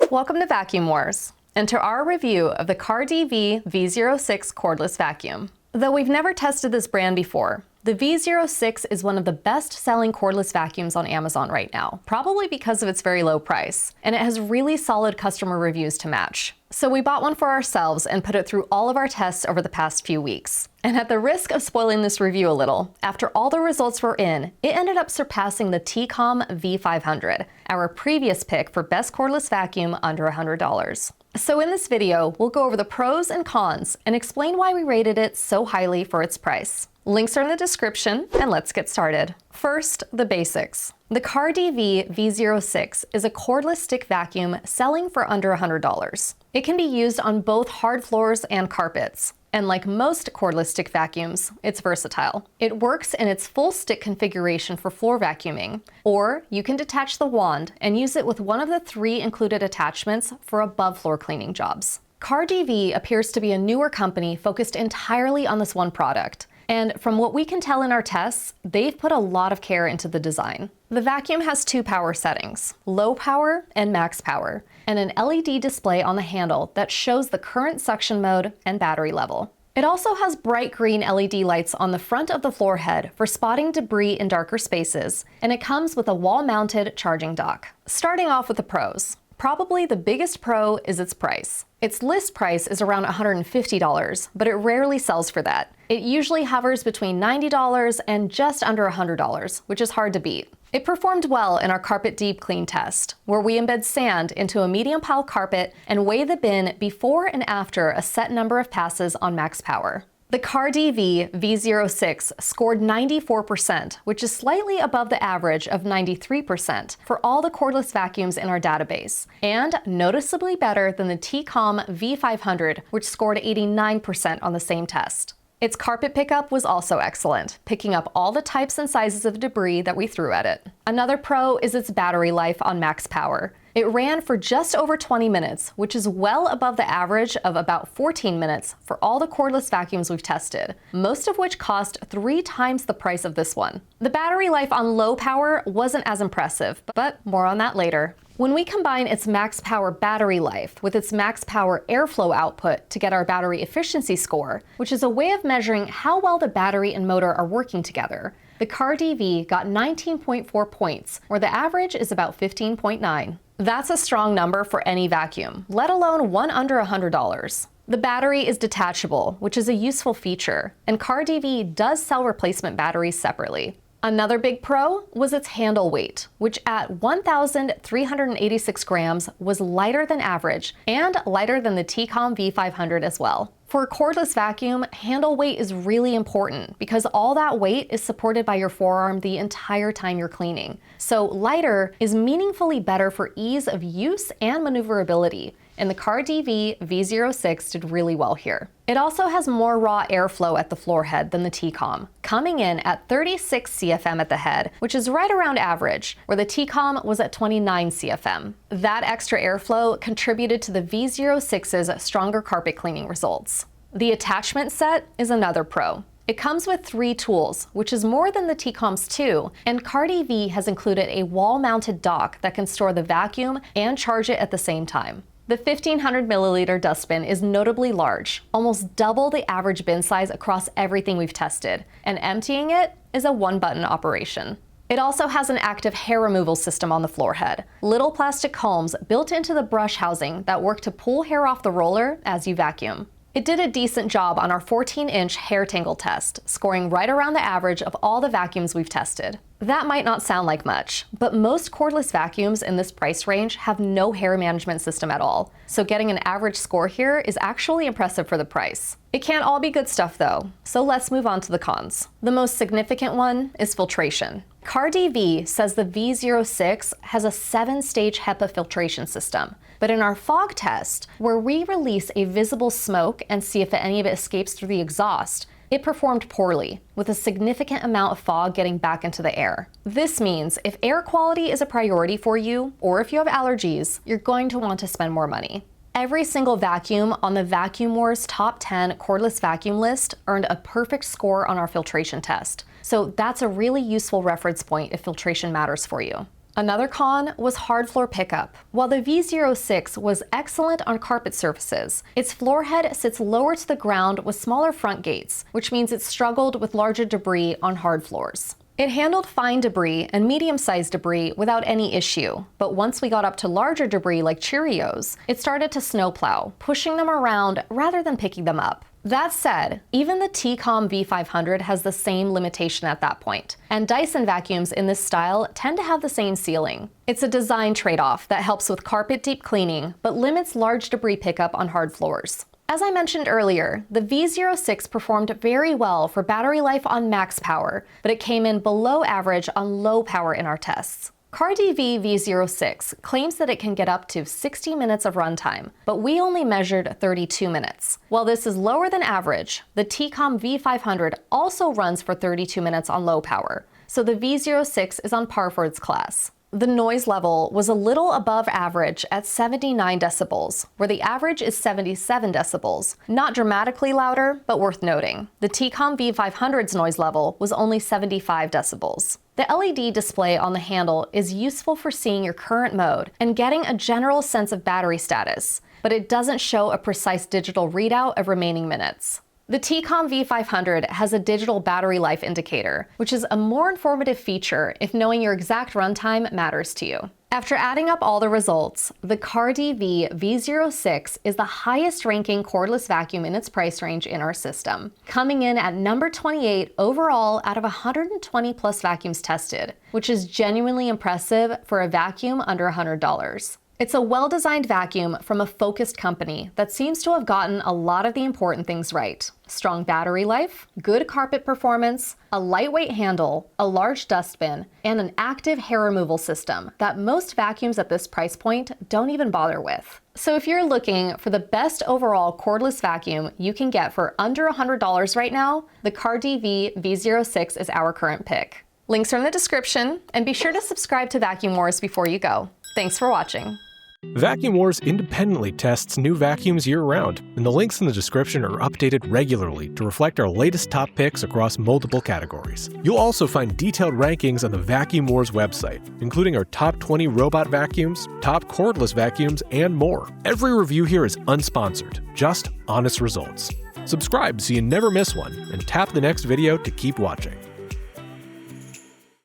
Welcome to Vacuum Wars, and to our review of the KARDV V06 cordless vacuum. Though we've never tested this brand before, the V06 is one of the best-selling cordless vacuums on Amazon right now, probably because of its very low price, and it has really solid customer reviews to match. So we bought one for ourselves and put it through all of our tests over the past few weeks. And at the risk of spoiling this review a little, after all the results were in, it ended up surpassing the TCOM V500, our previous pick for best cordless vacuum under $100. So in this video, we'll go over the pros and cons and explain why we rated it so highly for its price. Links are in the description, and let's get started. First, the basics. The KARDV V06 is a cordless stick vacuum selling for under $100. It can be used on both hard floors and carpets. And like most cordless stick vacuums, it's versatile. It works in its full stick configuration for floor vacuuming, or you can detach the wand and use it with one of the 3 included attachments for above floor cleaning jobs. KARDV appears to be a newer company focused entirely on this one product. And from what we can tell in our tests, they've put a lot of care into the design. The vacuum has 2 power settings, low power and max power, and an LED display on the handle that shows the current suction mode and battery level. It also has bright green LED lights on the front of the floor head for spotting debris in darker spaces, and it comes with a wall-mounted charging dock. Starting off with the pros. Probably the biggest pro is its price. Its list price is around $150, but it rarely sells for that. It usually hovers between $90 and just under $100, which is hard to beat. It performed well in our carpet deep clean test, where we embed sand into a medium pile carpet and weigh the bin before and after a set number of passes on max power. The KARDV V06 scored 94%, which is slightly above the average of 93% for all the cordless vacuums in our database, and noticeably better than the TCOM V500, which scored 89% on the same test. Its carpet pickup was also excellent, picking up all the types and sizes of debris that we threw at it. Another pro is its battery life on max power. It ran for just over 20 minutes, which is well above the average of about 14 minutes for all the cordless vacuums we've tested, most of which cost 3 times the price of this one. The battery life on low power wasn't as impressive, but more on that later. When we combine its max power battery life with its max power airflow output to get our battery efficiency score, which is a way of measuring how well the battery and motor are working together, the KARDV got 19.4 points, where the average is about 15.9. That's a strong number for any vacuum, let alone one under $100. The battery is detachable, which is a useful feature, and KARDV does sell replacement batteries separately. Another big pro was its handle weight, which at 1,386 grams was lighter than average and lighter than the TCOM V500 as well. For a cordless vacuum, handle weight is really important because all that weight is supported by your forearm the entire time you're cleaning. So lighter is meaningfully better for ease of use and maneuverability, and the KARDV V06 did really well here. It also has more raw airflow at the floor head than the TCOM, coming in at 36 CFM at the head, which is right around average, where the TCOM was at 29 CFM. That extra airflow contributed to the V06's stronger carpet cleaning results. The attachment set is another pro. It comes with 3 tools, which is more than the TCOM's 2, and KARDV has included a wall-mounted dock that can store the vacuum and charge it at the same time. The 1,500 milliliter dustbin is notably large, almost double the average bin size across everything we've tested, and emptying it is a 1-button operation. It also has an active hair removal system on the floor head, little plastic combs built into the brush housing that work to pull hair off the roller as you vacuum. It did a decent job on our 14-inch hair tangle test, scoring right around the average of all the vacuums we've tested. That might not sound like much, but most cordless vacuums in this price range have no hair management system at all, so getting an average score here is actually impressive for the price. It can't all be good stuff though, so let's move on to the cons. The most significant one is filtration. KARDV says the V06 has a 7-stage HEPA filtration system, but in our fog test, where we release a visible smoke and see if any of it escapes through the exhaust, it performed poorly, with a significant amount of fog getting back into the air. This means if air quality is a priority for you, or if you have allergies, you're going to want to spend more money. Every single vacuum on the Vacuum Wars Top 10 cordless vacuum list earned a perfect score on our filtration test. So that's a really useful reference point if filtration matters for you. Another con was hard floor pickup. While the V06 was excellent on carpet surfaces, its floor head sits lower to the ground with smaller front gates, which means it struggled with larger debris on hard floors. It handled fine debris and medium-sized debris without any issue, but once we got up to larger debris like Cheerios, it started to snowplow, pushing them around rather than picking them up. That said, even the TCOM V500 has the same limitation at that point, and Dyson vacuums in this style tend to have the same ceiling. It's a design trade-off that helps with carpet deep cleaning, but limits large debris pickup on hard floors. As I mentioned earlier, the V06 performed very well for battery life on max power, but it came in below average on low power in our tests. KARDV V06 claims that it can get up to 60 minutes of runtime, but we only measured 32 minutes. While this is lower than average, the TCOM V500 also runs for 32 minutes on low power, so the V06 is on par for its class. The noise level was a little above average at 79 decibels, where the average is 77 decibels. Not dramatically louder, but worth noting. The TCOM V500's noise level was only 75 decibels. The LED display on the handle is useful for seeing your current mode and getting a general sense of battery status, but it doesn't show a precise digital readout of remaining minutes. The TCOM V500 has a digital battery life indicator, which is a more informative feature if knowing your exact runtime matters to you. After adding up all the results, the KARDV V06 is the highest ranking cordless vacuum in its price range in our system, coming in at number 28 overall out of 120 plus vacuums tested, which is genuinely impressive for a vacuum under $100. It's a well-designed vacuum from a focused company that seems to have gotten a lot of the important things right. Strong battery life, good carpet performance, a lightweight handle, a large dustbin, and an active hair removal system that most vacuums at this price point don't even bother with. So if you're looking for the best overall cordless vacuum you can get for under $100 right now, the KARDV V06 is our current pick. Links are in the description, and be sure to subscribe to Vacuum Wars before you go. Thanks for watching. Vacuum Wars independently tests new vacuums year-round, and the links in the description are updated regularly to reflect our latest top picks across multiple categories. You'll also find detailed rankings on the Vacuum Wars website, including our top 20 robot vacuums, top cordless vacuums, and more. Every review here is unsponsored, just honest results. Subscribe so you never miss one, and tap the next video to keep watching.